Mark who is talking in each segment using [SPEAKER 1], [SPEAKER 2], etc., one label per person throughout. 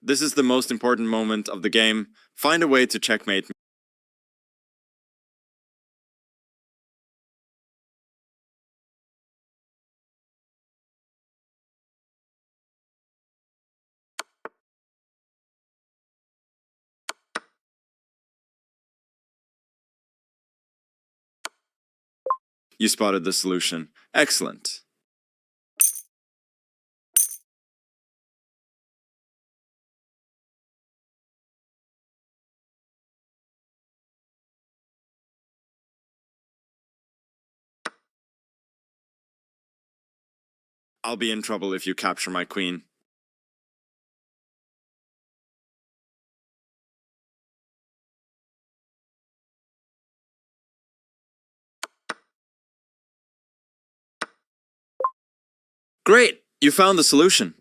[SPEAKER 1] This is the most important moment of the game. Find a way to checkmate me. You spotted the solution. Excellent. I'll be in trouble if you capture my queen. Great! You found the solution.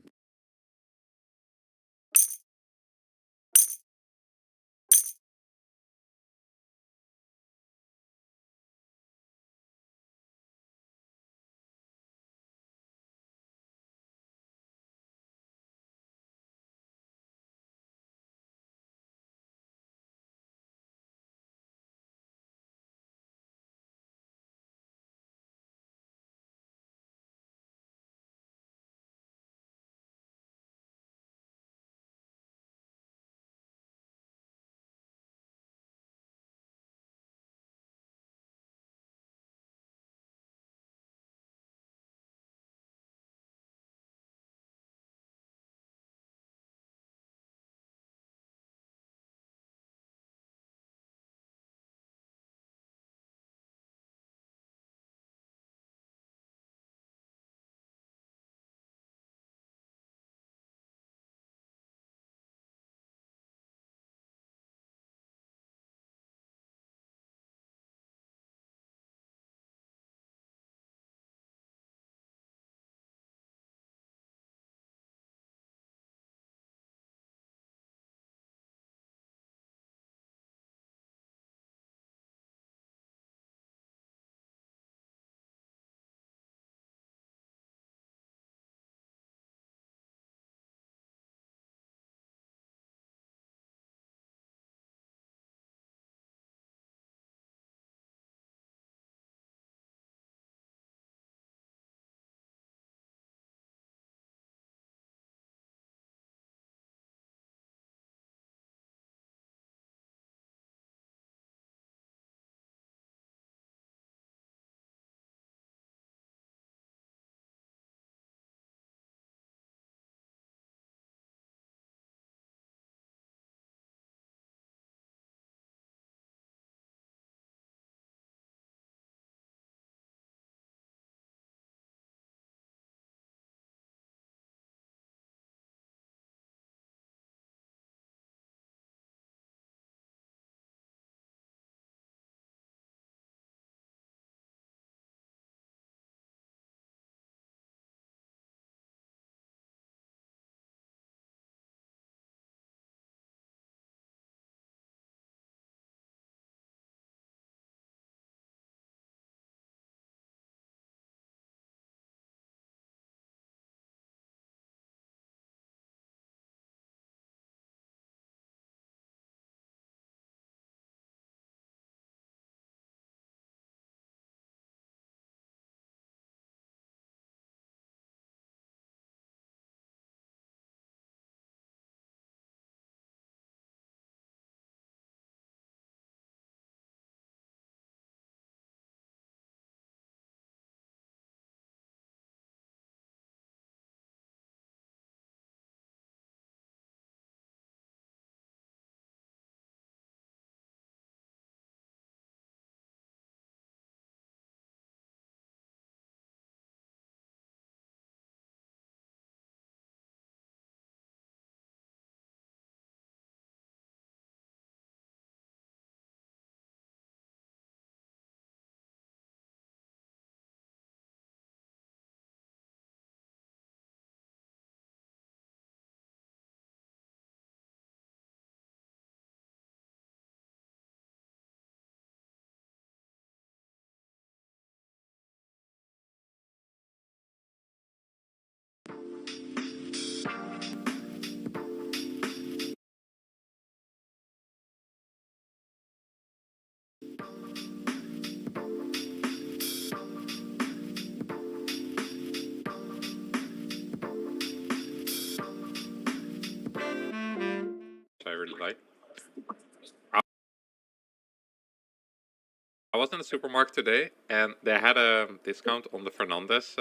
[SPEAKER 2] I was in the supermarket today, and they had a discount on the Fernandez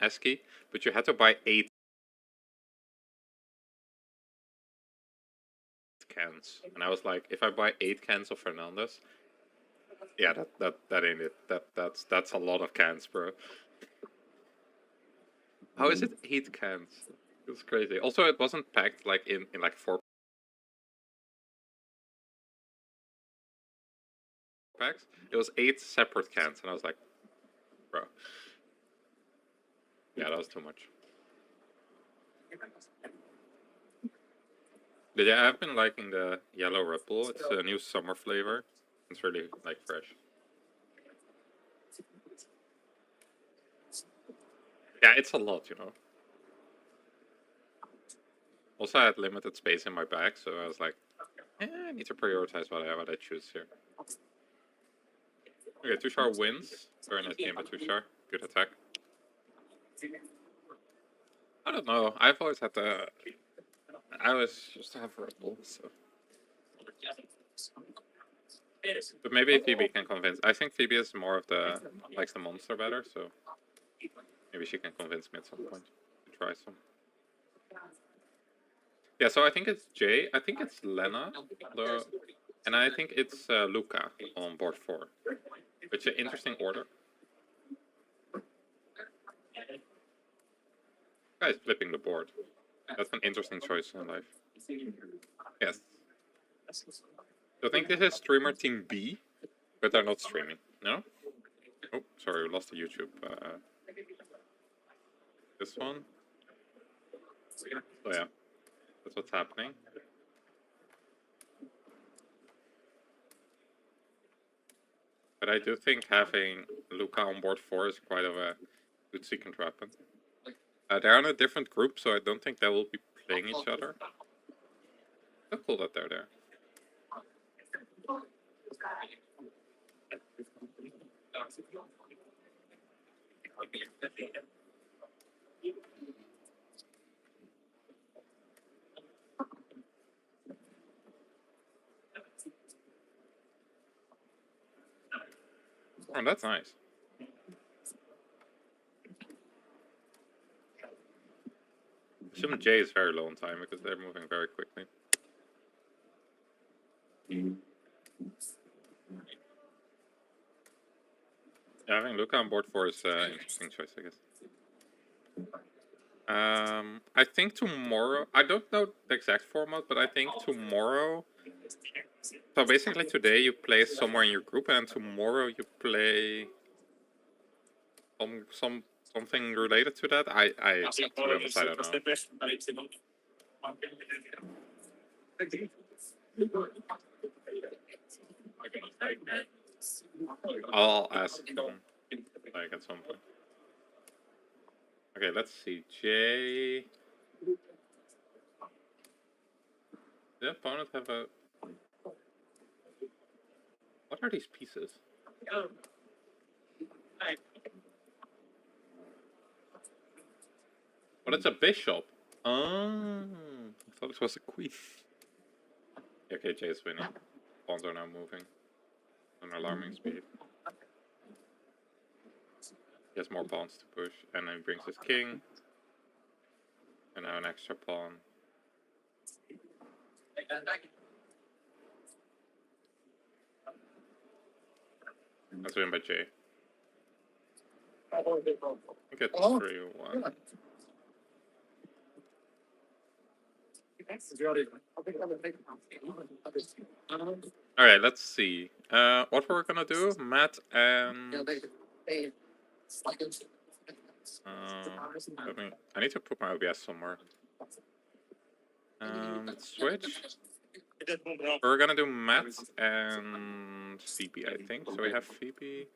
[SPEAKER 2] esky, but you had to buy 8 cans. And I was like, if I buy 8 cans of Fernandez, yeah, that ain't it. That's a lot of cans, bro. How is it 8 cans? It's crazy. Also, it wasn't packed like in like 4 packs. It was 8 separate cans, and I was like, bro. Yeah, that was too much. But yeah, I've been liking the yellow Red Bull. It's a new summer flavor. It's really like fresh. Yeah, it's a lot, you know. Also, I had limited space in my bag, so I was like, I need to prioritize what I choose here. Okay, Tushar wins. Very nice game by Tushar. Good attack. I don't know. I've always had the. I always used to have Red Bull, so. But maybe Phoebe can convince. I think Phoebe is more of the likes the monster better, so maybe she can convince me at some point to try some. Yeah, so I think it's Jay. I think it's Lena, and I think it's Luca on board 4. Which is an interesting order. Guy's flipping the board. That's an interesting choice in life. Yes. So I think this is streamer team B, but they're not streaming. No? Oh, sorry, we lost the YouTube. This one. So yeah, that's what's happening. But I do think having Luca on board 4 is quite of a good second weapon. They're on a different group, so I don't think they will be playing each other. So cool that they're there. Oh, that's nice. I assume J is very low on time because they're moving very quickly. Yeah, having Luca on board 4 is an interesting choice, I guess. I think tomorrow, I don't know the exact format, but I think tomorrow, so basically today you play somewhere in your group, and tomorrow you play something related to that. To be honest, I don't know. I'll ask them, like, at some point. Okay, let's see. J. The opponent have a. What are these pieces? But it's a bishop. Oh, I thought it was a queen. Okay, Jay is winning. Pawns are now moving at an alarming speed. He has more pawns to push, and then he brings his king. And now an extra pawn. That's win by Jay. I think it's 3-1. Alright, let's see. What we're gonna do, Matt and... I need to put my OBS somewhere. Switch. We're gonna do Matt and Phoebe, I think. So we have Phoebe.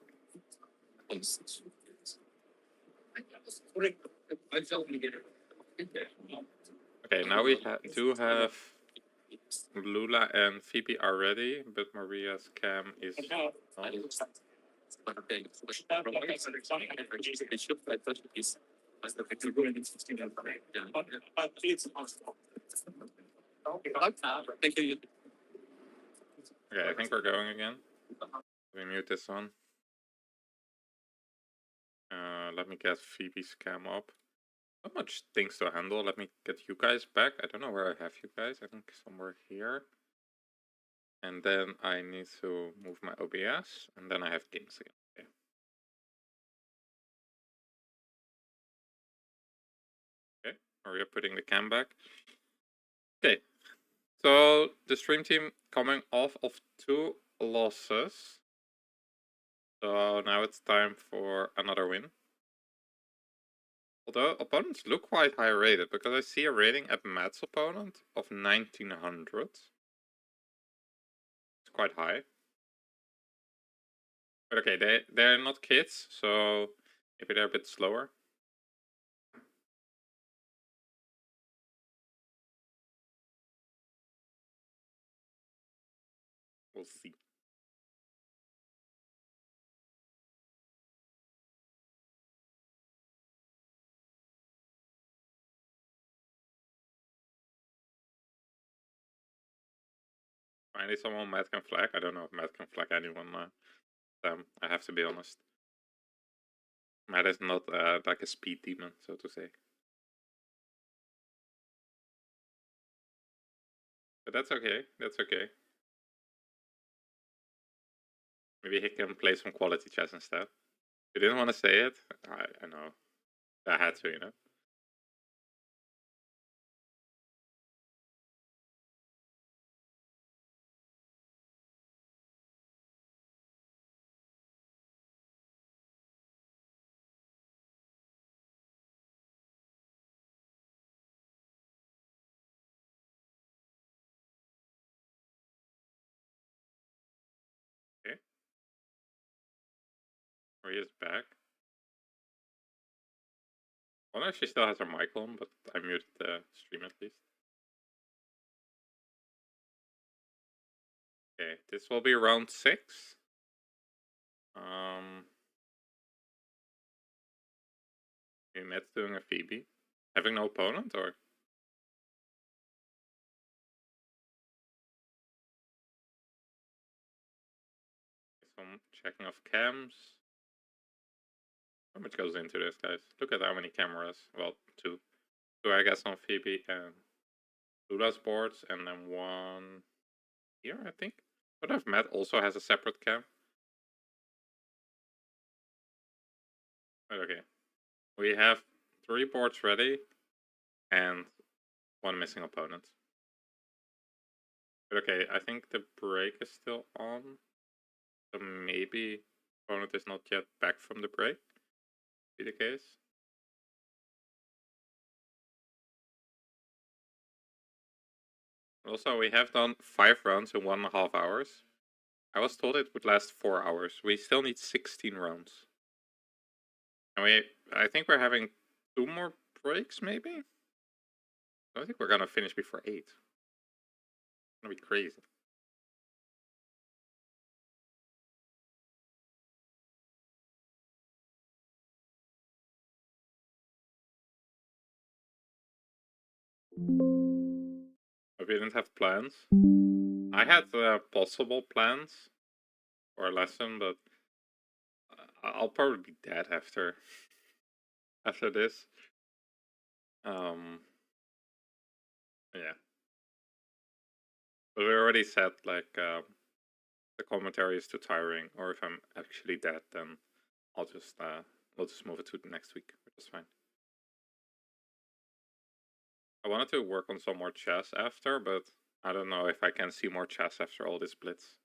[SPEAKER 2] Okay, now we do have Lula and Phoebe are ready, but Maria's cam is not. Okay, I think we're going again. Let me mute this one. Let me get Phoebe's cam up. Not much things to handle. Let me get you guys back. I don't know where I have you guys. I think somewhere here. And then I need to move my OBS. And then I have games again. Okay. Okay. Are you putting the cam back? Okay. So the stream team coming off of 2 losses. So now it's time for another win. Although opponents look quite high rated, because I see a rating at Matt's opponent of 1900. It's quite high. But okay, they're not kids, so maybe they're a bit slower. We'll see. Finally, someone Matt can flag. I don't know if Matt can flag anyone. I have to be honest. Matt is not like a speed demon, so to say. But that's okay. That's okay. Maybe he can play some quality chess instead. You didn't want to say it? I know. I had to, you know. Okay. Maria is back. Well, no, she still has her mic on, but I muted the stream at least. Okay, this will be round 6. Okay, Matt's doing a Phoebe. Having no opponent, or? Some checking of cams. How much goes into this, guys? Look at how many cameras. Well, 2. 2, I guess, on Phoebe and Lula's boards, and then 1 here, I think. But if Matt also has a separate cam. But okay. We have 3 boards ready and 1 missing opponent. But okay, I think the break is still on. So maybe opponent is not yet back from the break. Be the case. Also, we have done 5 rounds in 1.5 hours. I was told it would last 4 hours. We still need 16 rounds. And I think we're having 2 more breaks, maybe? I don't think we're gonna finish before 8. It's gonna be crazy. But we didn't have plans. I had possible plans for a lesson, but I'll probably be dead after this. Yeah. But we already said like the commentary is too tiring, or if I'm actually dead, then I'll just we'll just move it to next week, which is fine. I wanted to work on some more chess after, but I don't know if I can see more chess after all this blitz.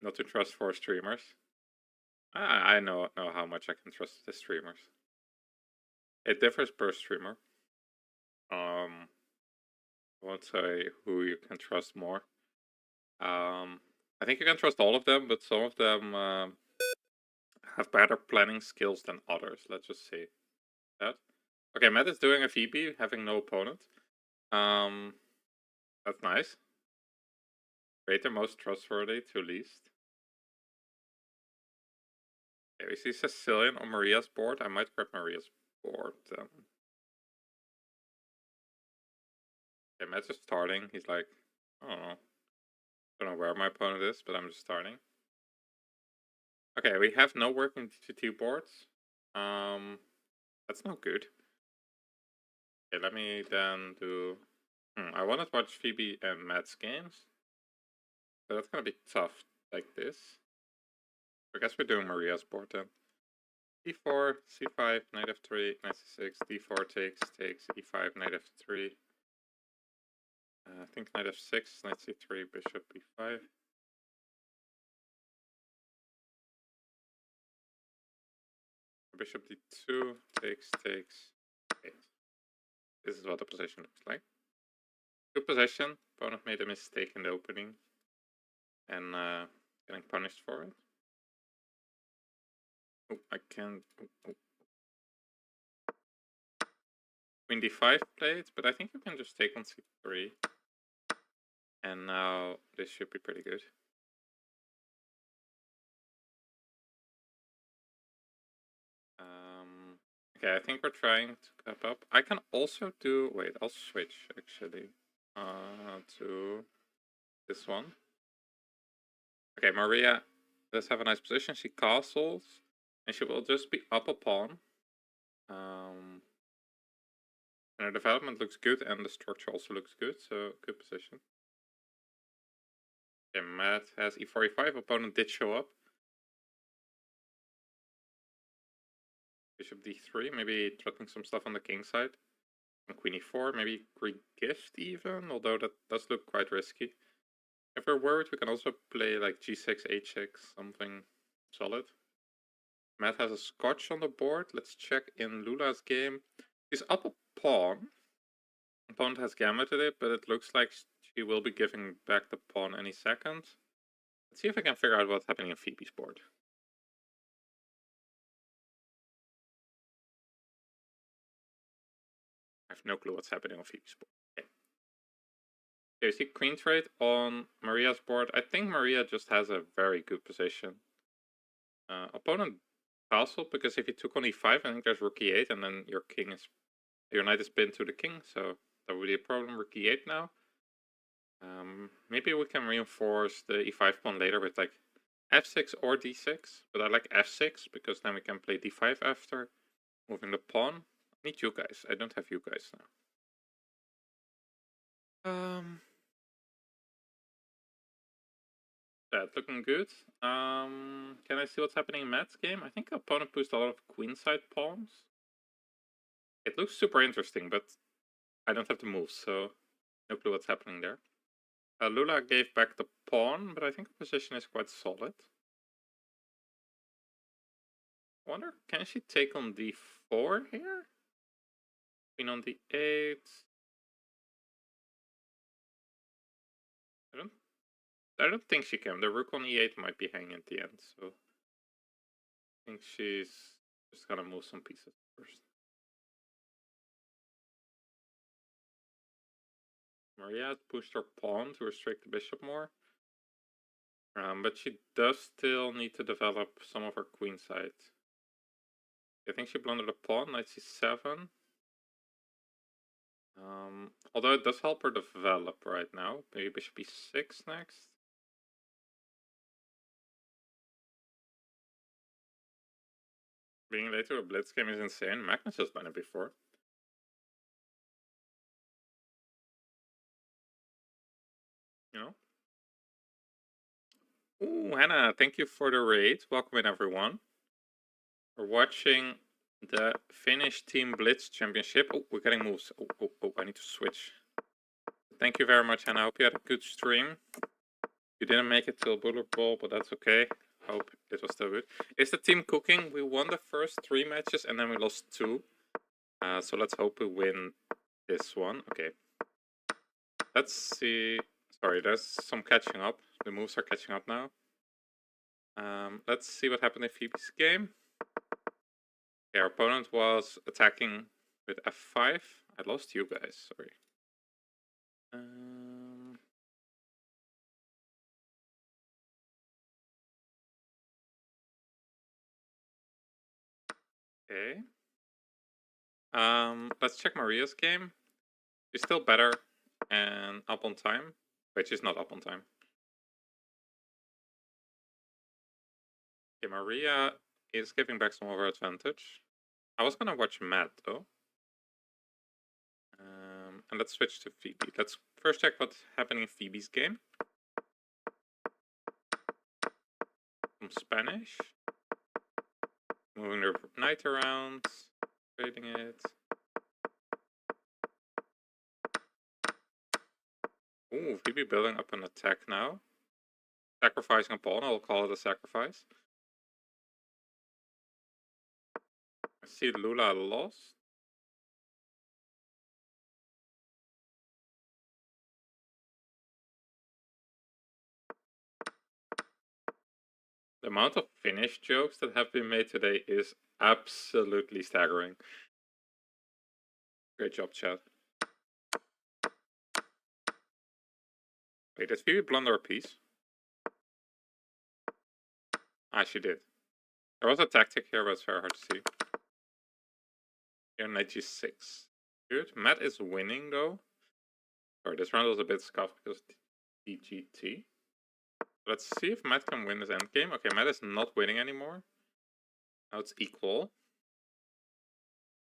[SPEAKER 2] Not to trust 4 streamers. I know how much I can trust the streamers. It differs per streamer. I won't say who you can trust more. I think you can trust all of them, but some of them have better planning skills than others. Let's just say that. Okay, Matt is doing a Phoebe, having no opponent. That's nice. Greater, most trustworthy to least. Okay, we see Sicilian on Maria's board. I might grab Maria's board. Okay, Matt's just starting. He's like, I don't know where my opponent is, but I'm just starting. Okay, we have no working GT boards. That's not good. Okay, let me then do... I want to watch Phoebe and Matt's games. So that's gonna be tough, like this. I guess we're doing Maria's board then. d4, c5, knight f3, knight c6, d4 takes, e5, knight f3. I think knight f6, knight c3, bishop b5. Bishop d2, takes. Okay. This is what the position looks like. Good position. Opponent made a mistake in the opening. And getting punished for it. Oh, I can't... Queen d5 played, but I think you can just take on c3. And now this should be pretty good. Okay, I think we're trying to cap up. I can also do... Wait, I'll switch, actually, to this one. Okay, Maria does have a nice position. She castles, and she will just be up a pawn. And her development looks good, and the structure also looks good, so good position. Okay, Matt has e4, e5. Opponent did show up. Bishop d3, maybe threatening some stuff on the king side. And queen e4, maybe re-gift even, although that does look quite risky. If we're worried, we can also play like g6, h6, something solid. Matt has a scotch on the board. Let's check in Lula's game. He's up a pawn. Opponent has gambited it, but it looks like she will be giving back the pawn any second. Let's see if I can figure out what's happening in Phoebe's board. I have no clue what's happening on Phoebe's board. Okay. Okay, you see queen trade on Maria's board. I think Maria just has a very good position. Opponent castled because if he took on e5, I think there's rook e8, and then your knight is pinned to the king, so that would be a problem. Rook e8 now. Maybe we can reinforce the e5 pawn later with like f6 or d6, but I like f6 because then we can play d5 after moving the pawn. I need you guys. I don't have you guys now. That's looking good. Can I see what's happening in Matt's game? I think opponent pushed a lot of queenside pawns. It looks super interesting, but I don't have the moves, so no clue what's happening there. Lula gave back the pawn, but I think the position is quite solid. I wonder, can she take on d4 here? Queen on d8. I don't think she can. The rook on e8 might be hanging at the end, so I think she's just gonna move some pieces first. Maria pushed her pawn to restrict the bishop more. But she does still need to develop some of her queen side. I think she blundered a pawn, knight c7. Although it does help her develop right now. Maybe bishop e6 next. Being late to a blitz game is insane. Magnus has done it before. You know? Ooh, Hannah, thank you for the raid. Welcome in, everyone. We're watching the Finnish Team Blitz Championship. Oh, we're getting moves. Oh, I need to switch. Thank you very much, Hannah. I hope you had a good stream. You didn't make it till Bullet Bowl, but that's okay. Hope it was still good. Is the team cooking? We won the first 3 matches and then we lost 2. So let's hope we win this one. Okay. Let's see. Sorry, there's some catching up. The moves are catching up now. Let's see what happened in Phoebe's game. Okay, our opponent was attacking with f5. I lost you guys, sorry. Okay. Let's check Maria's game. She's still better and up on time. Wait, she's not up on time. Okay, Maria is giving back some of her advantage. I was gonna watch Matt though. And let's switch to Phoebe. Let's first check what's happening in Phoebe's game. Some Spanish. Moving their knight around. Trading it. Ooh, Phoebe building up an attack now. Sacrificing a pawn, I'll call it a sacrifice. I see Lula lost. The amount of Finnish jokes that have been made today is absolutely staggering. Great job, chat. Wait, did Phoebe blunder a piece? Ah, she did. There was a tactic here, but it's very hard to see. Here, knight g6. Good. Matt is winning, though. Sorry, this round was a bit scuffed because DGT. Let's see if Matt can win this endgame. Okay, Matt is not winning anymore. Now it's equal.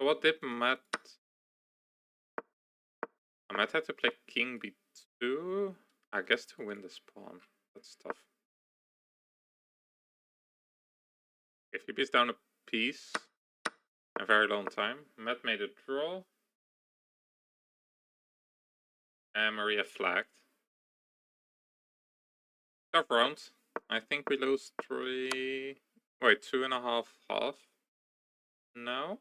[SPEAKER 2] So what did Matt... Matt had to play king b2, I guess, to win this pawn. That's tough. If he beats down a piece, a very long time. Matt made a draw. And Maria flagged. Tough round. I think we lose 3... Wait, 2.5 half. No?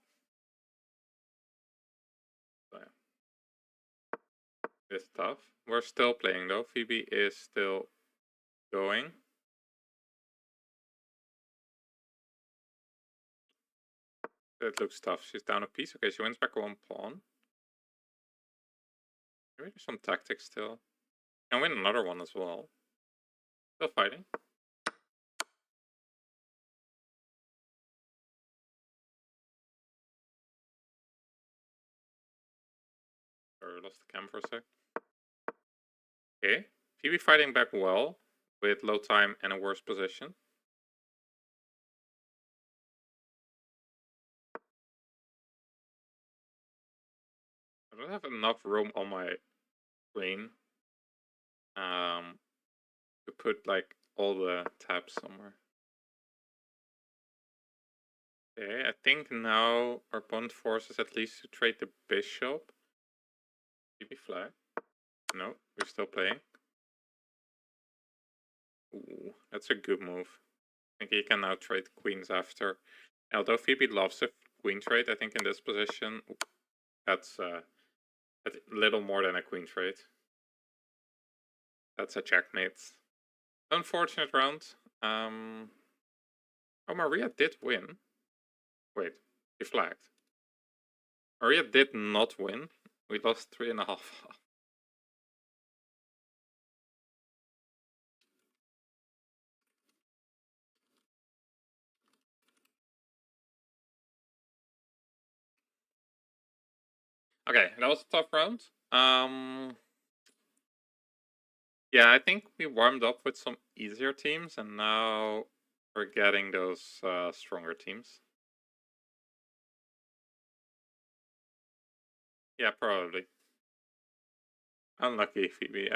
[SPEAKER 2] So, yeah. It's tough. We're still playing though. Phoebe is still going. That looks tough. She's down a piece. Okay, she wins back one pawn. Maybe there's some tactics still. Can win another one as well. Still fighting. Sorry, lost the cam for a sec. Okay. Phoebe fighting back well with low time and a worse position. I don't have enough room on my screen to put like all the tabs somewhere. Okay, I think now our opponent forces at least to trade the bishop. Phoebe flag. No, we're still playing. Ooh, that's a good move. I think he can now trade queens after. Although Phoebe loves a queen trade, I think in this position, that's a little more than a queen trade. That's a checkmate. Unfortunate round. Oh, Maria did win. Wait, he flagged. Maria did not win. We lost 3.5. Okay, that was a tough round. Yeah, I think we warmed up with some easier teams, and now we're getting those stronger teams. Yeah, probably. Unlucky, Phoebe.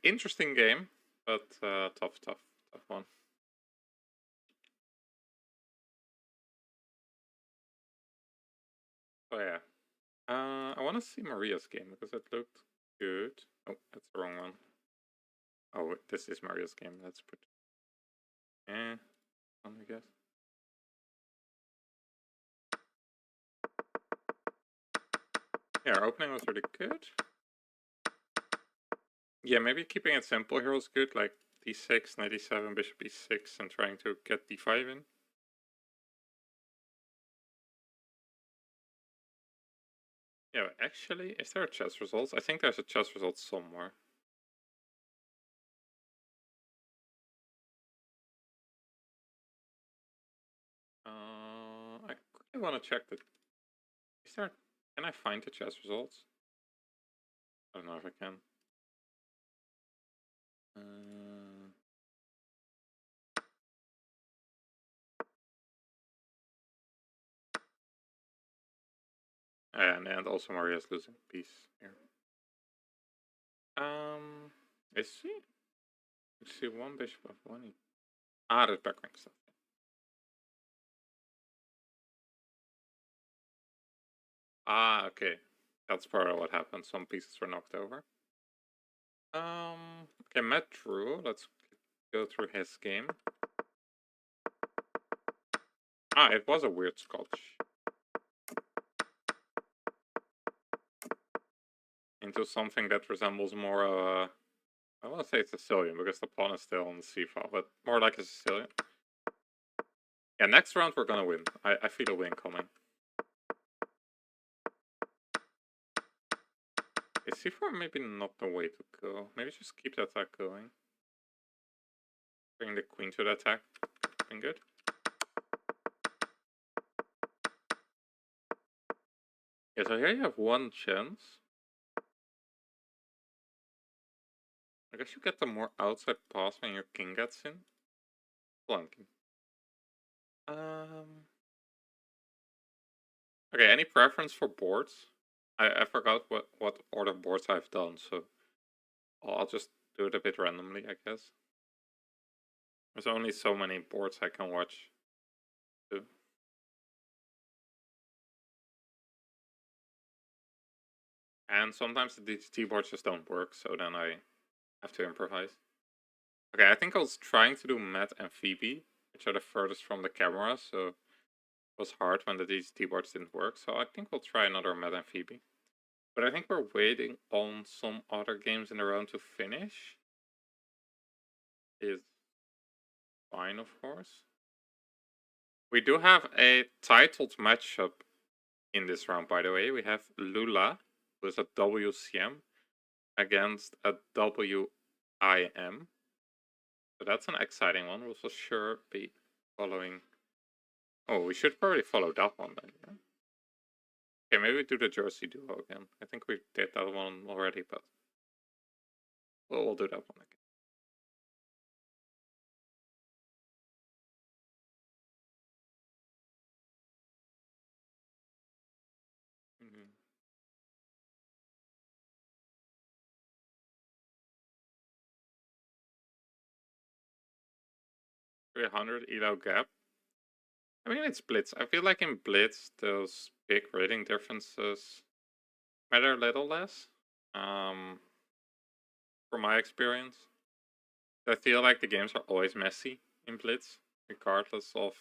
[SPEAKER 2] Interesting game, but tough one. Oh yeah. I want to see Maria's game because it looked good. Oh, that's the wrong one. Oh, this is Maria's game. Let's put. On, I guess. Yeah, our opening was really good. Yeah, maybe keeping it simple here was good, like d6, knight d7, bishop e6, and trying to get d5 in. Yeah, actually, is there a chess results? I think there's a chess result somewhere. I quickly want to check that. Is there? Can I find the chess results? I don't know if I can. And also Maria's losing piece here. Is she? Is she one bishop of one? Ah, there's back rank stuff. Ah, okay. That's part of what happened. Some pieces were knocked over. Okay, Matt drew. Let's go through his game. Ah, it was a weird Scotch. Into something that resembles more of a... I want to say Sicilian because the pawn is still on the c-file, but more like a Sicilian. Yeah, next round we're gonna win. I feel a win coming. Is c4 maybe not the way to go? Maybe just keep the attack going. Bring the queen to the attack. Been good. Yeah, so here you have one chance. I guess you get the more outside pass when your king gets in. Flunking. Okay, any preference for boards? I forgot what order boards I've done, so I'll just do it a bit randomly, I guess. There's only so many boards I can watch. Too. And sometimes the DGT boards just don't work, so then I have to improvise. Okay, I think I was trying to do Matt and Phoebe, which are the furthest from the camera, so it was hard when the DGT boards didn't work, so I think we'll try another Matt and Phoebe. But I think we're waiting on some other games in the round to finish. Is fine, of course. We do have a titled matchup in this round, by the way. We have Lula, who is a WCM, against a WIM. So that's an exciting one. We'll for sure be following. Oh, we should probably follow that one then. Yeah? Okay, maybe we do the Jersey duo again. I think we did that one already, but we'll do that one again. Mm-hmm. 300 elo gap. I mean, it's Blitz. I feel like in Blitz, those big rating differences matter a little less. From my experience, I feel like the games are always messy in Blitz, regardless of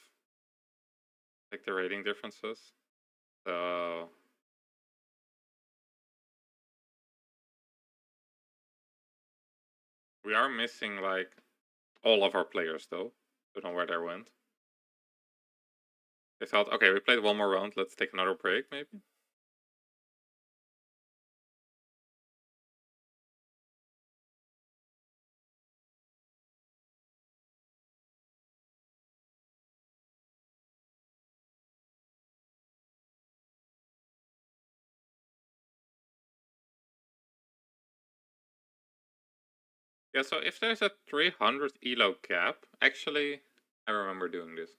[SPEAKER 2] like the rating differences. So we are missing like all of our players though. Don't know where they went. They thought, okay, we played one more round. Let's take another break, maybe. Yeah, so if there's a 300 elo gap, actually, I remember doing this.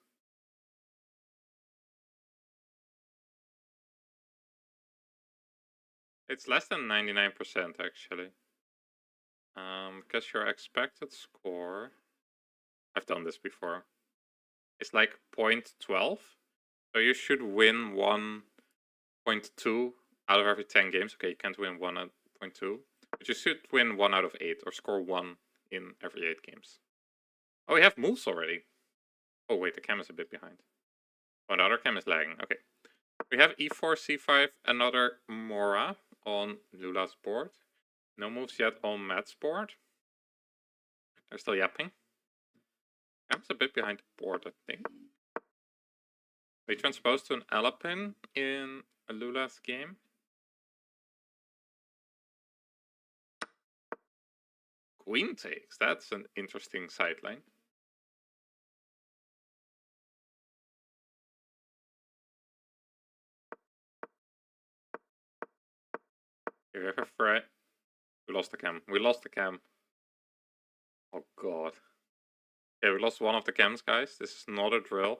[SPEAKER 2] It's less than 99% actually. Because your expected score, I've done this before, it's like 0.12. So you should win 1.2 out of every 10 games. Okay, you can't win 1.2, but you should win 1 out of 8 or score 1 in every 8 games. Oh, we have moves already. Oh wait, the cam is a bit behind. Oh, the other cam is lagging. Okay. We have e4, c5, another Mora on Lula's board. No moves yet on Matt's board. They're still yapping. Cam's a bit behind the board, I think. We transposed to an Alapin in Lula's game. Queen takes. That's an interesting sideline. Here we have a threat. We lost the cam. We lost the cam. Oh god. Okay, we lost one of the cams, guys. This is not a drill.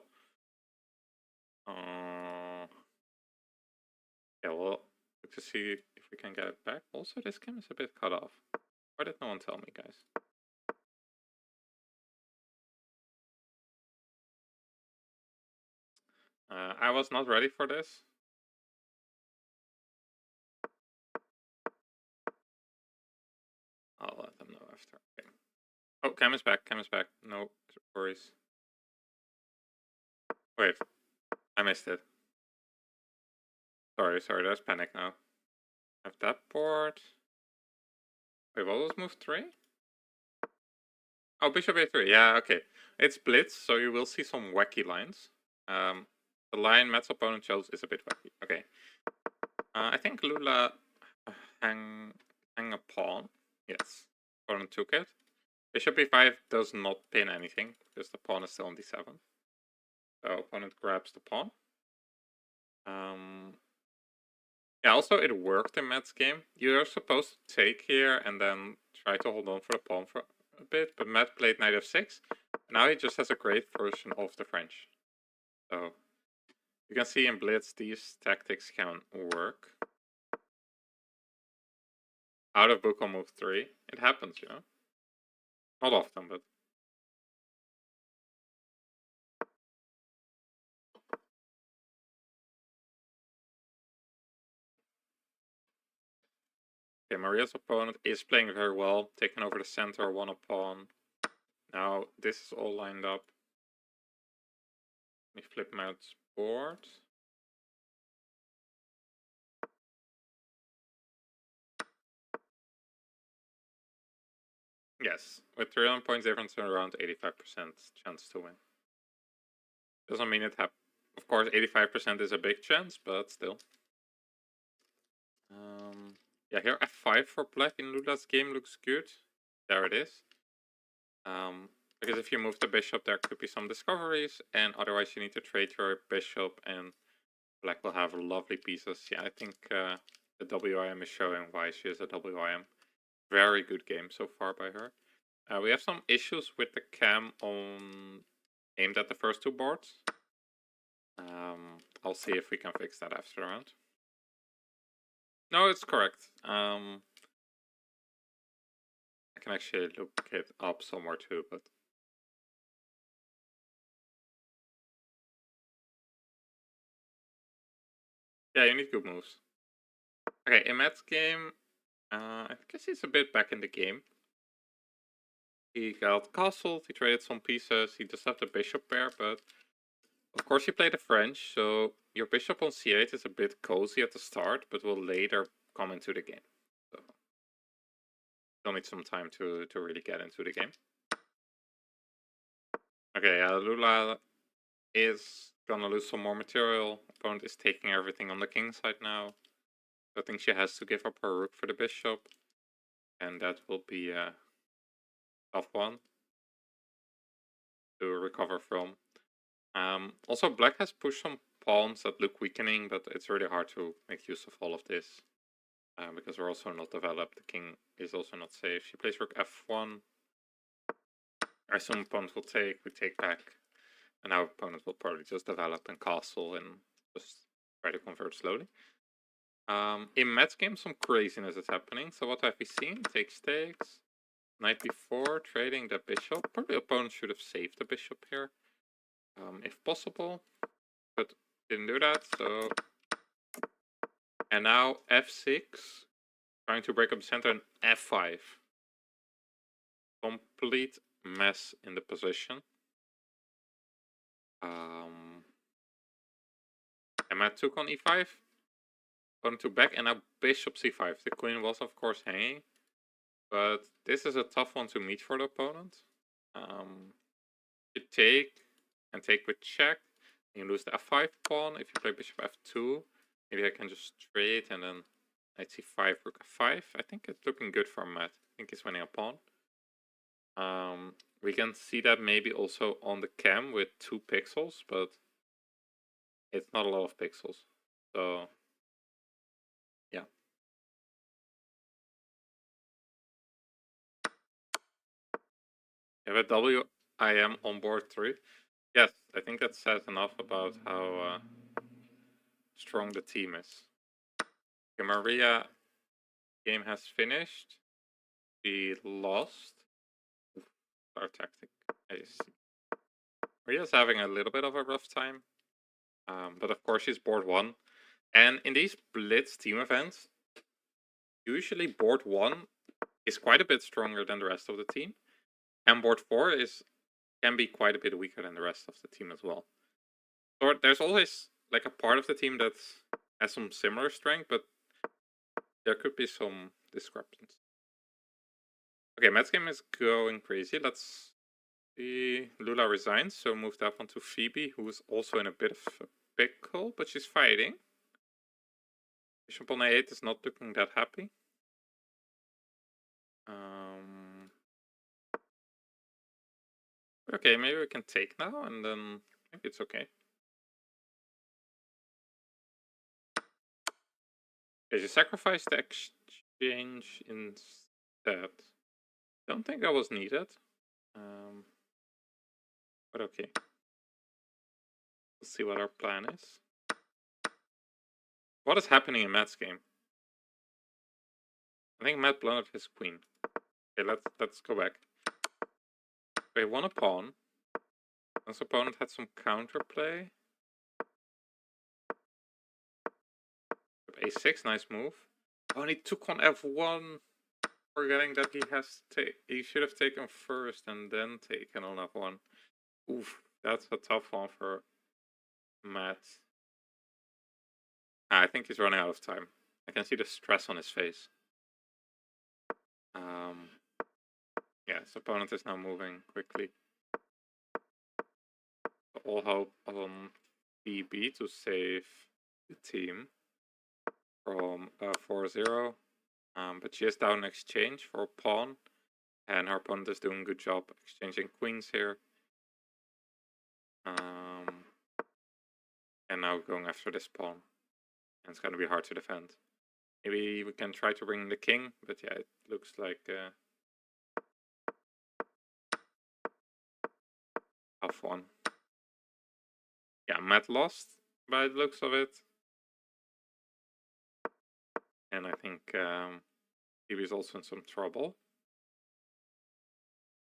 [SPEAKER 2] Yeah, well, look to see if we can get it back. Also, this game is a bit cut off. Why did no one tell me, guys? I was not ready for this. I'll let them know after. Okay. Oh, Cam is back. Cam is back. No worries. Wait, I missed it. Sorry, there's panic now. I have that board. Wait, what was move 3? Oh, bishop a3. Yeah, okay. It's blitz, so you will see some wacky lines. The line Matt's opponent chose is a bit wacky. Okay. I think Lula hang a pawn. Yes. Opponent took it. Bishop e5 does not pin anything, because the pawn is still on d7. So opponent grabs the pawn. Yeah, also it worked in Matt's game. You're supposed to take here and then try to hold on for the pawn for a bit, but Matt played knight f6. Now he just has a great version of the French. So you can see in Blitz these tactics can work. Out of book on move 3. It happens, you know. Not often, but okay, Maria's opponent is playing very well, taking over the center, one a pawn. Now this is all lined up. Let me flip Matt's board. Yes, with 300 points difference and around 85% chance to win. Doesn't mean it happens. Of course, 85% is a big chance, but still. Yeah, here f5 for black in Lula's game looks good. There it is. Because if you move the bishop, there could be some discoveries, and otherwise you need to trade your bishop, and black will have lovely pieces. Yeah, I think the WIM is showing why she is a WIM. Very good game so far by her. We have some issues with the cam on aimed at the first two boards. I'll see if we can fix that after the round. No, it's correct. I can actually look it up somewhere too, but yeah, you need good moves. Okay, in Matt's game, I guess he's a bit back in the game. He got castled, he traded some pieces, he just had the bishop pair, but of course he played the French, so your bishop on c8 is a bit cozy at the start, but will later come into the game. So you'll need some time to really get into the game. Okay, Lula is gonna lose some more material. Opponent is taking everything on the king side now. I think she has to give up her rook for the bishop. And that will be a tough one to recover from. Also, black has pushed some pawns that look weakening, but it's really hard to make use of all of this. Because we're also not developed. The king is also not safe. She plays rook f1. I assume opponent will take, we take back. And our opponent will probably just develop and castle and just try to convert slowly. In Matt's game, some craziness is happening. So what have we seen? Takes. Knight b4, trading the bishop. Probably opponent should have saved the bishop here. If possible. But didn't do that, so... And now f6. Trying to break up the center, and f5. Complete mess in the position. And Matt took on e5. Opponent took back, and now bishop c5. The queen was, of course, hanging. But this is a tough one to meet for the opponent. You take, and take with check. You lose the f5 pawn. If you play bishop f2, maybe I can just trade, and then knight c5, rook f5. I think it's looking good for Matt. I think he's winning a pawn. We can see that maybe also on the cam with 2 pixels, but it's not a lot of pixels. So, yeah. You have a WIM on board 3. Yes, I think that says enough about how strong the team is. Okay, Maria game has finished. She lost. Our tactic. I see. Maria's having a little bit of a rough time. But of course she's board 1. And in these blitz team events, usually board 1 is quite a bit stronger than the rest of the team. And board 4 can be quite a bit weaker than the rest of the team as well. So there's always like a part of the team that has some similar strength, but there could be some discrepancies. Okay, Matt's game is going crazy. Let's see. Lula resigns, so move that one to Phoebe, who is also in a bit of a pickle, but she's fighting. Bishop on a8 is not looking that happy. Okay, maybe we can take now, and then maybe it's okay. Okay, she sacrificed the exchange instead. Don't think that was needed. But okay. Let's see what our plan is. What is happening in Matt's game? I think Matt blundered his queen. Okay, let's go back. We won a pawn. His opponent had some counterplay. A6, nice move. Oh, and he took on f1. Forgetting that he should have taken first and then taken on f1. Oof, that's a tough one for Matt. I think he's running out of time. I can see the stress on his face. Yeah, his opponent is now moving quickly. All hope on BB to save the team from 4-0. But she is down in exchange for a pawn. And her opponent is doing a good job exchanging queens here. And now going after this pawn. And it's going to be hard to defend. Maybe we can try to bring the king, but yeah, it looks like tough one. Yeah, Matt lost by the looks of it. And I think Phoebe is also in some trouble.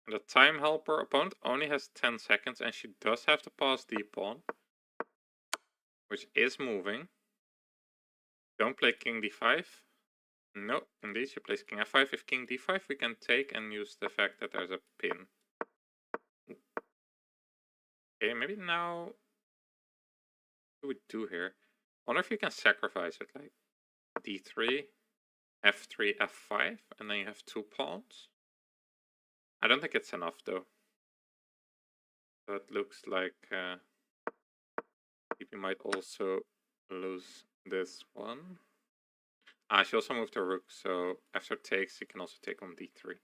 [SPEAKER 2] And the time helper opponent only has 10 seconds, and she does have to pass the pawn, which is moving. Don't play king d5. No, indeed, she plays king f5. If king d5, we can take and use the fact that there's a pin. Okay, maybe now... What do we do here? I wonder if you can sacrifice it, like d3, f3, f5, and then you have 2 pawns. I don't think it's enough, though. So it looks like we might also lose this one. She also moved her rook, so after takes, you can also take on d3.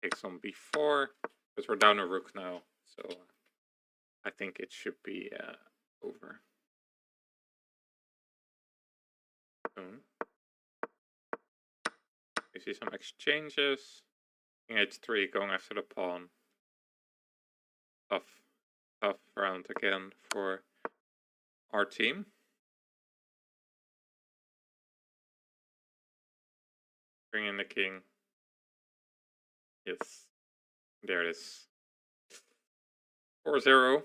[SPEAKER 2] Takes on b4, but we're down a rook now, so I think it should be over. Soon. You see some exchanges. King h3 going after the pawn. Tough round again for our team. Bring in the king. Yes, there it is. 4-0.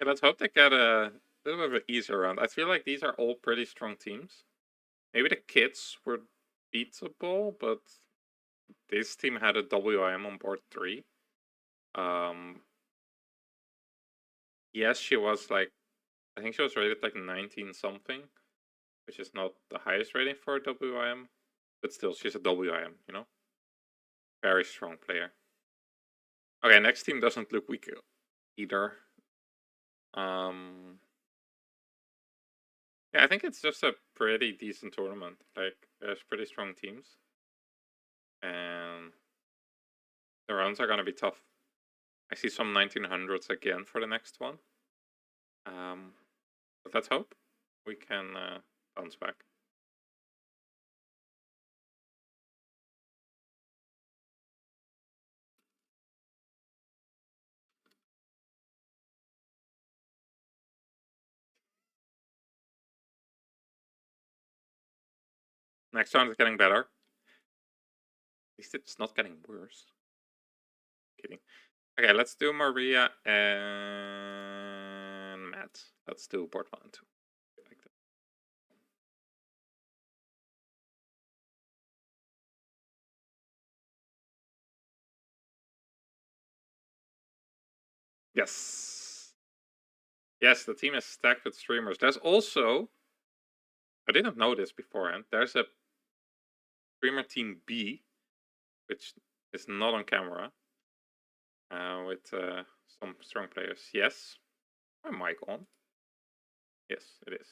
[SPEAKER 2] Yeah, let's hope they get a little bit of an easier round. I feel like these are all pretty strong teams. Maybe the kids were beatable, but this team had a WIM on board 3. Yes, she was like, I think she was rated like 19 something, which is not the highest rating for a WIM, but still, she's a WIM, you know? Very strong player. Okay, next team doesn't look weak either. Yeah, I think it's just a pretty decent tournament. Like, there's pretty strong teams. And the rounds are gonna be tough. I see some 1900s again for the next one. But let's hope we can bounce back. Next round is getting better. At least it's not getting worse. Kidding. Okay, let's do Maria and Matt. Let's do board 1 and 2. Like that. Yes. Yes, the team is stacked with streamers. There's also, I didn't know this beforehand, there's a streamer team B, which is not on camera, with some strong players. Yes. My mic on? Yes, it is.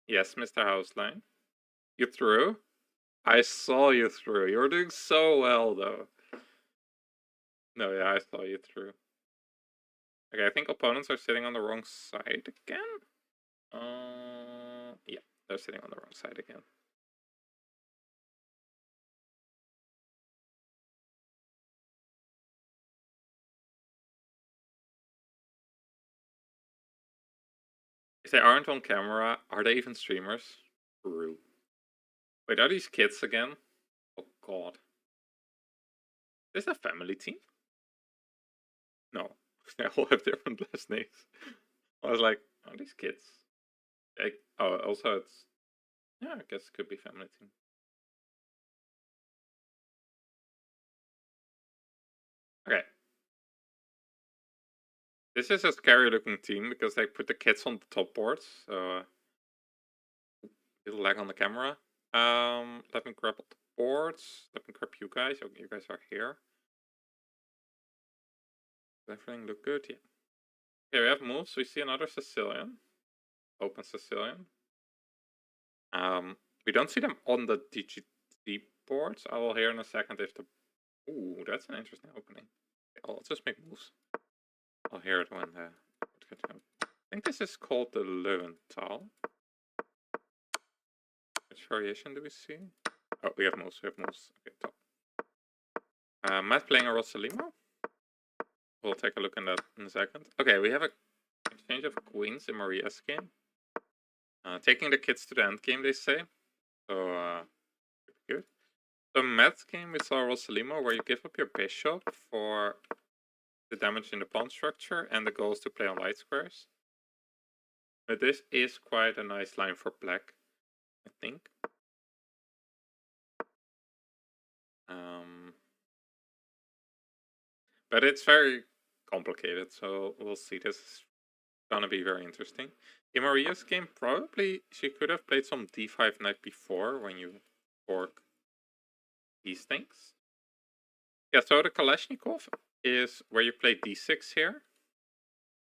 [SPEAKER 2] Yes, Mr. Houseline. You threw? I saw you through. You're doing so well, though. No, yeah, I saw you through. Okay, I think opponents are sitting on the wrong side again. Yeah, they're sitting on the wrong side again. If they aren't on camera, are they even streamers? True. Wait, are these kids again? Oh god. Is this a family team? No. They all have different last names. I was like, are these kids? Oh, also it's... Yeah, I guess it could be family team. Okay. This is a scary looking team because they put the kids on the top boards, so... little lag on the camera. Let me grab the boards. Let me grab you guys. Oh, you guys are here. Does everything look good? Yeah. Okay, we have moves. We see another Sicilian. Open Sicilian. We don't see them on the DGT boards. I will hear in a second if the... Ooh, that's an interesting opening. Okay, I'll just make moves. I'll hear it when the... I think this is called the Löwenthal. Which variation do we see? Oh, we have moves. Okay, top. Matt playing a Rosalimo. We'll take a look at that in a second. Okay, we have a exchange of queens in Maria's game. Taking the kids to the end game, they say. So, good. So Matt's game, we saw Rosalimo, where you give up your bishop for the damage in the pawn structure, and the goal is to play on light squares. But this is quite a nice line for black, I think. But it's very complicated, so we'll see. This is gonna be very interesting. In Maria's game, probably she could have played some d5 knight before when you fork these things. Yeah, so the Kalashnikov is where you play d6 here.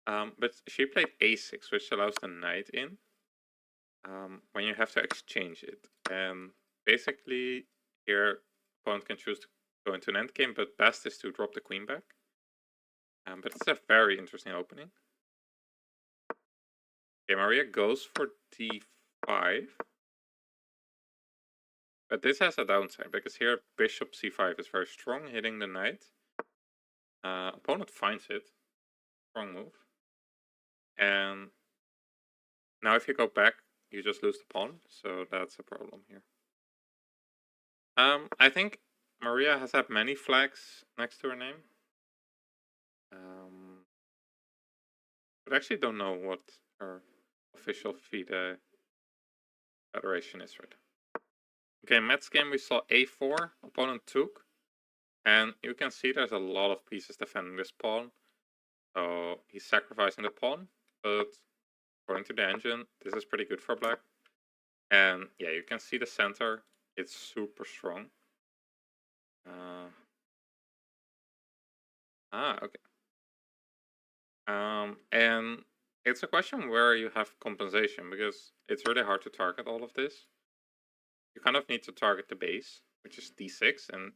[SPEAKER 2] But she played a6, which allows the knight in when you have to exchange it. And basically, here, opponent can choose to go into an endgame, but best is to drop the queen back. But it's a very interesting opening. Okay, Maria goes for d5. But this has a downside, because here bishop c5 is very strong, hitting the knight. Opponent finds it. Strong move. And now if you go back, you just lose the pawn, so that's a problem here. I think Maria has had many flags next to her name. But I actually don't know what her official FIDE federation is right now. Okay, Matt's game we saw a4, opponent took. And you can see there's a lot of pieces defending this pawn. So he's sacrificing the pawn, but according to the engine, this is pretty good for black. And yeah, you can see the center, it's super strong. Okay. And it's a question where you have compensation, because it's really hard to target all of this. You kind of need to target the base, which is d6, and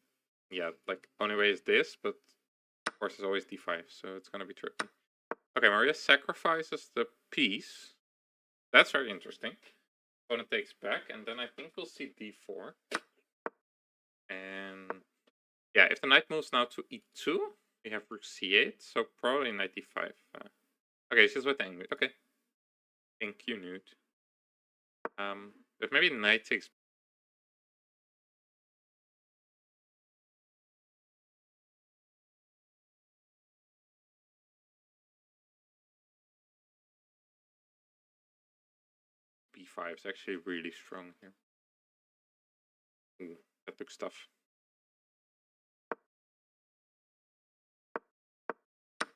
[SPEAKER 2] yeah, like only way is this, but of course it's always d5, so it's gonna be tricky. Okay, Maria sacrifices the piece. That's very interesting. Opponent takes back, and then I think we'll see d4. And yeah, if the knight moves now to e2, we have rook c8, so probably knight d5. Okay, she's with Ingrid. Okay. Thank you, Newt. If maybe knight takes e5 is actually really strong here. Ooh, that looks tough.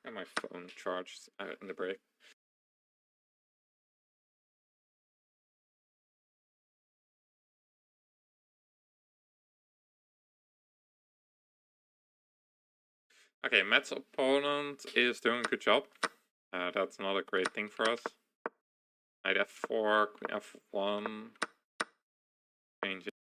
[SPEAKER 2] And my phone charged in the break. Okay, Matt's opponent is doing a good job. That's not a great thing for us. Knight f4, queen f1. Change it.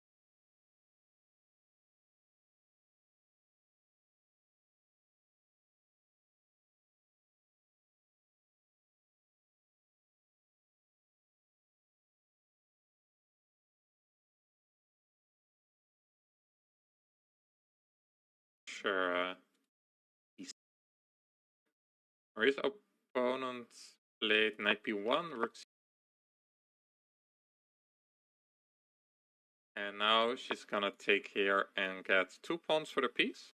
[SPEAKER 2] Sure. Or his opponent played knight b1, rook c. And now she's gonna take here and get 2 pawns for the piece.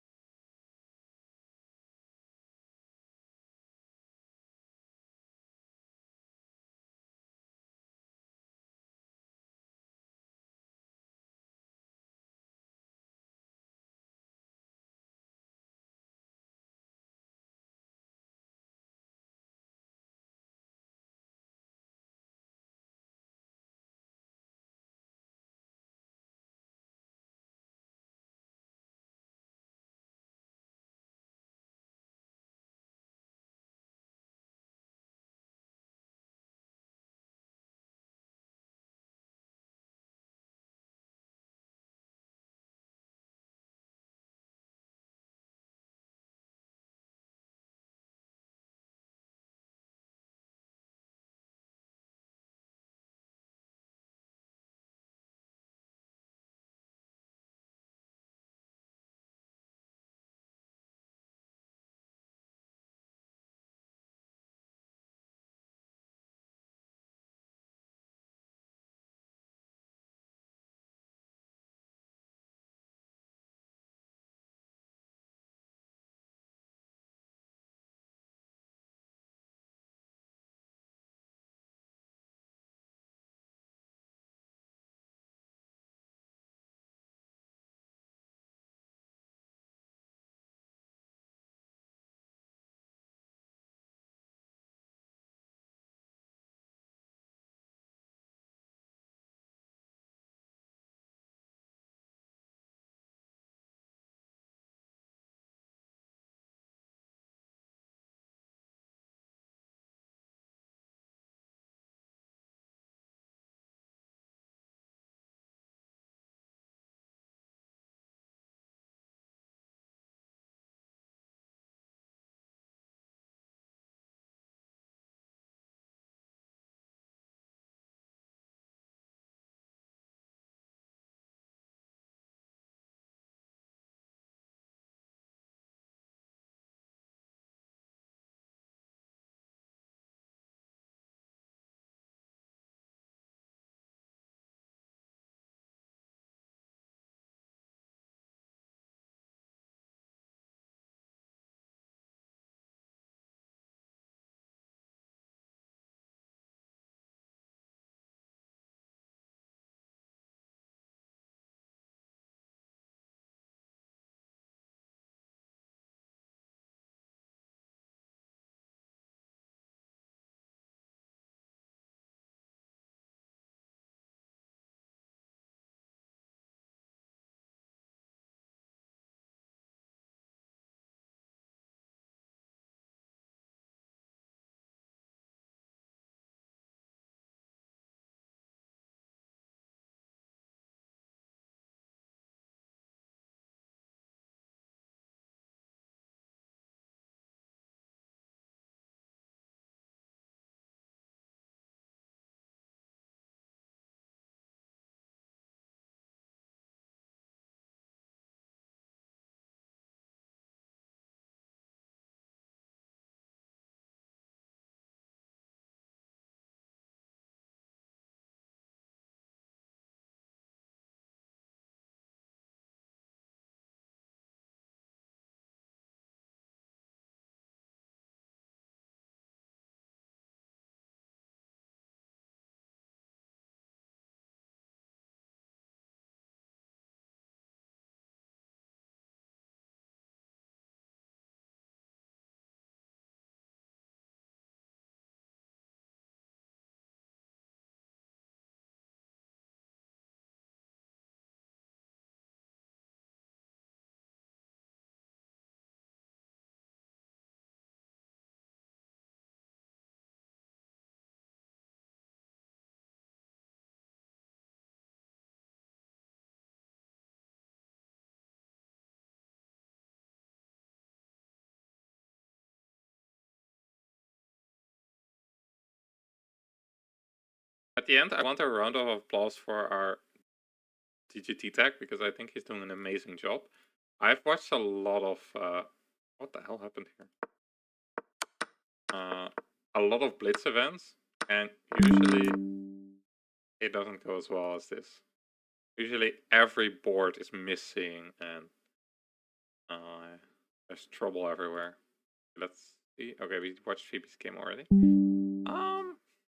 [SPEAKER 2] the end, I want a round of applause for our DGT tech because I think he's doing an amazing job. I've watched a lot of what the hell happened here? A lot of Blitz events, and usually it doesn't go as well as this. Usually every board is missing and there's trouble everywhere. Let's see. Okay, we watched Phoebe's game already.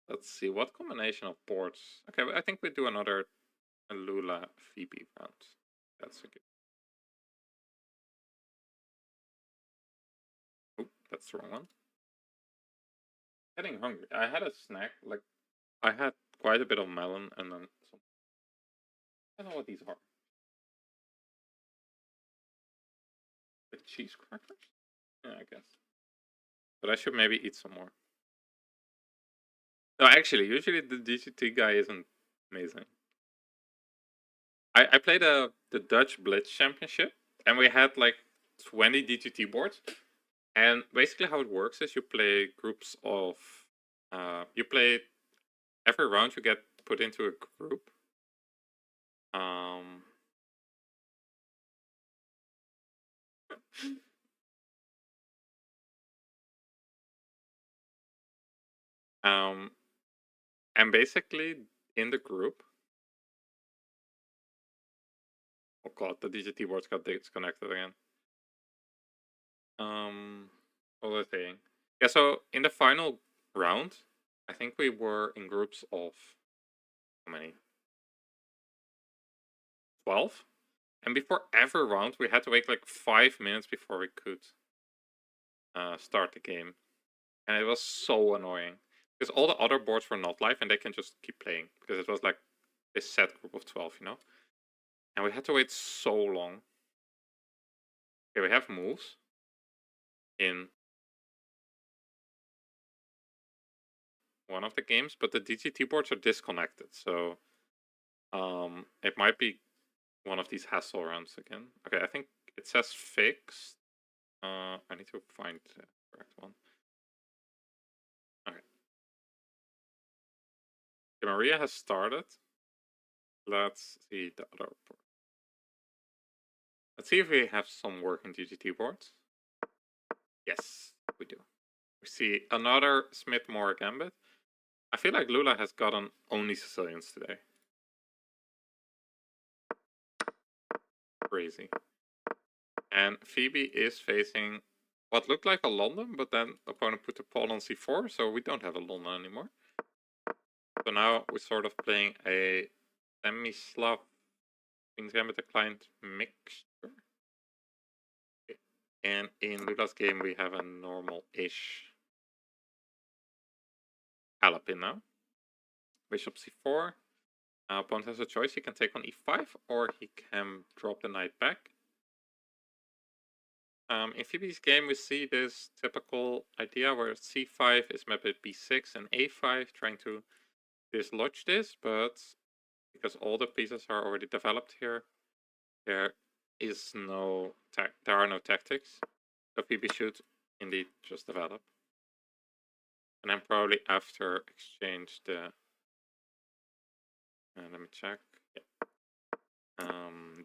[SPEAKER 2] Let's see what combination of boards. Okay, I think we do another Lula Phoebe round. That's a good. Oh, that's the wrong one. Getting hungry. I had a snack. Like I had quite a bit of melon and then some. I don't know what these are. The cheese crackers? Yeah, I guess. But I should maybe eat some more. No, actually, usually the DGT guy isn't amazing. I played the Dutch Blitz Championship, and we had like 20 DGT boards. And basically how it works is you play groups of... you play... Every round you get put into a group. And basically in the group... Oh god, the DGT boards got disconnected again. What was I saying? Yeah, so in the final round, I think we were in groups of how many? 12? And before every round, we had to wait like 5 minutes before we could start the game. And it was so annoying. Because all the other boards were not live and they can just keep playing. Because it was like this set group of 12, you know? And we had to wait so long. Okay, we have moves in one of the games, but the DGT boards are disconnected. So it might be one of these hassle rounds again. Okay, I think it says fixed. I need to find the correct one. Okay. Okay, Maria has started. Let's see the other board. Let's see if we have some working DGT boards. Yes, we do. We see another Smith-Moore Gambit. I feel like Lula has gotten only Sicilians today. Crazy. And Phoebe is facing what looked like a London, but then opponent put the pawn on c4, so we don't have a London anymore. So now we're sort of playing a semi-Slav Queen's Gambit client mixture. Okay. And in Lula's game we have a normal-ish Alapin now. Bishop c4. Opponent has a choice. He can take on e5 or he can drop the knight back. In Phoebe's game, we see this typical idea where c5 is met with b6 and a5, trying to dislodge this, but because all the pieces are already developed here, there are no tactics. So Phoebe should indeed just develop. And then probably after exchange the... let me check. Yeah.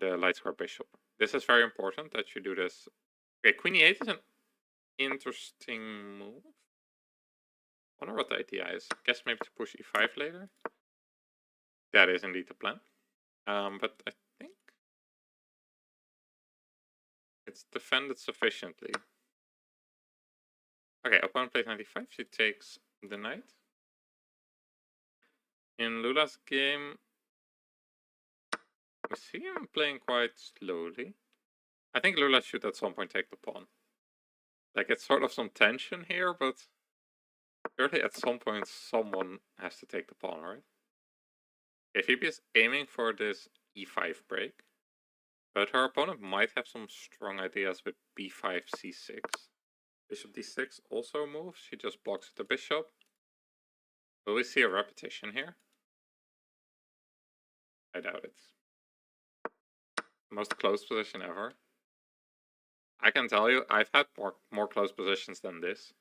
[SPEAKER 2] The light square bishop. This is very important that you do this. Okay, queen e8 is an interesting move. I wonder what the idea is. Guess maybe to push e5 later. That is indeed the plan. But I think it's defended sufficiently. Okay, opponent plays 95. She takes the knight. In Lula's game, we see him playing quite slowly. I think Lula should at some point take the pawn. Like, it's sort of some tension here, but surely at some point someone has to take the pawn, right? Okay, Phoebe is aiming for this e5 break. But her opponent might have some strong ideas with b5, c6. Bishop d6 also moves. She just blocks the bishop. Will we see a repetition here? I doubt it. Most close position ever. I can tell you, I've had more close positions than this.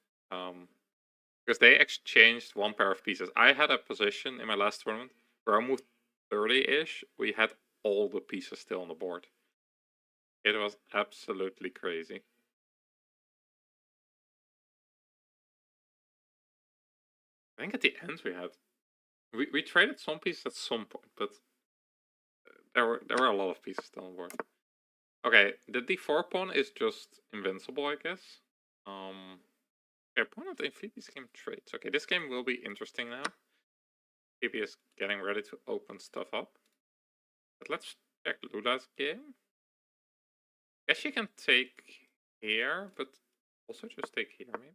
[SPEAKER 2] Because they exchanged one pair of pieces. I had a position in my last tournament where I moved 30-ish. We had all the pieces still on the board. It was absolutely crazy. I think at the end we had... We traded some pieces at some point, but there were a lot of pieces still on board. Okay, the d4 pawn is just invincible, I guess. Okay, opponent in Phoebe's game trades. Okay, this game will be interesting now. Phoebe is getting ready to open stuff up. But let's check Lula's game. Guess she can take here, but also just take here, maybe.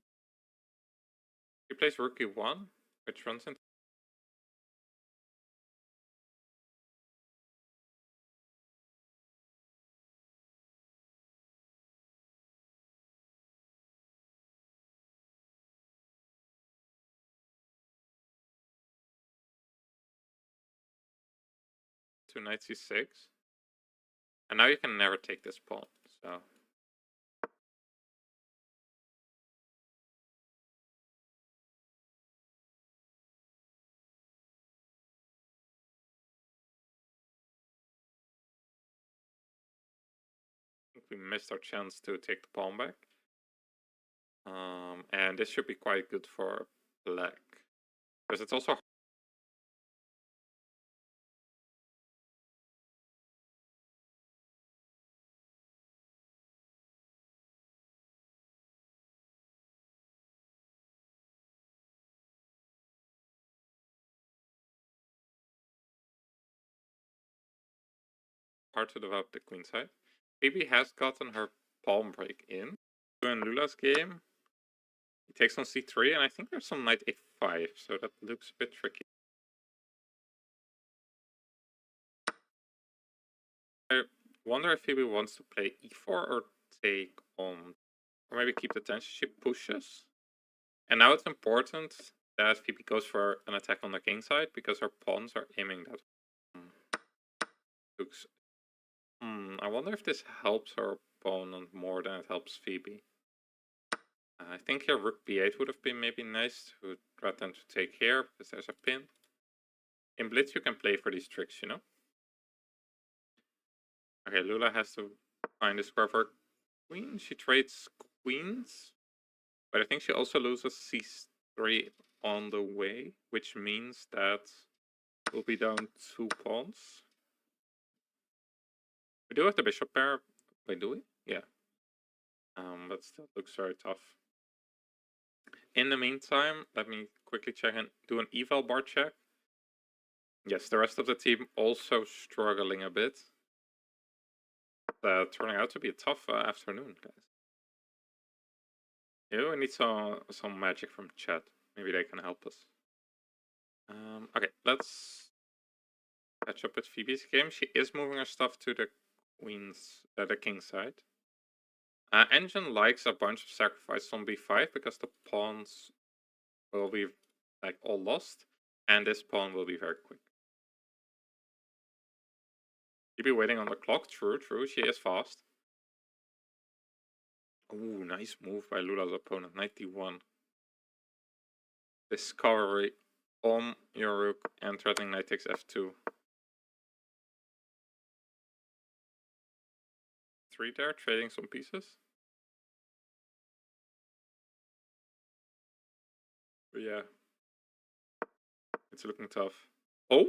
[SPEAKER 2] She plays rook e1, which runs into... to knight c6. And now you can never take this pawn, so... I think we missed our chance to take the pawn back. And this should be quite good for black. Because it's also hard to develop the queen side. Phoebe has gotten her pawn break in. So in Lula's game, he takes on c3, and I think there's some knight a5, so that looks a bit tricky. I wonder if Phoebe wants to play e4 or take on, or maybe keep the tension. She pushes. And now it's important that Phoebe goes for an attack on the king side, because her pawns are aiming that way. I wonder if this helps her opponent more than it helps Phoebe. I think here rook b8 would have been maybe nice to rather than to take here, because there's a pin. In blitz you can play for these tricks, you know? Okay, Lula has to find a square for queen. She trades queens, but I think she also loses c3 on the way, which means that we'll be down 2 pawns. We do have the bishop pair. Wait, do we? Yeah. But still looks very tough. In the meantime, let me quickly check and do an eval bar check. Yes, the rest of the team also struggling a bit. Turning out to be a tough afternoon, guys. Yeah, we need some magic from chat. Maybe they can help us. Okay, let's catch up with Phoebe's game. She is moving her stuff to the the king side. Engine likes a bunch of sacrifice on b5 because the pawns will be like all lost, and this pawn will be very quick. You'll be waiting on the clock. True. She is fast. Ooh, nice move by Lula's opponent. Knight d1. Discovery on your rook and threatening knight takes f2. 3 there, trading some pieces. But yeah, it's looking tough. Oh,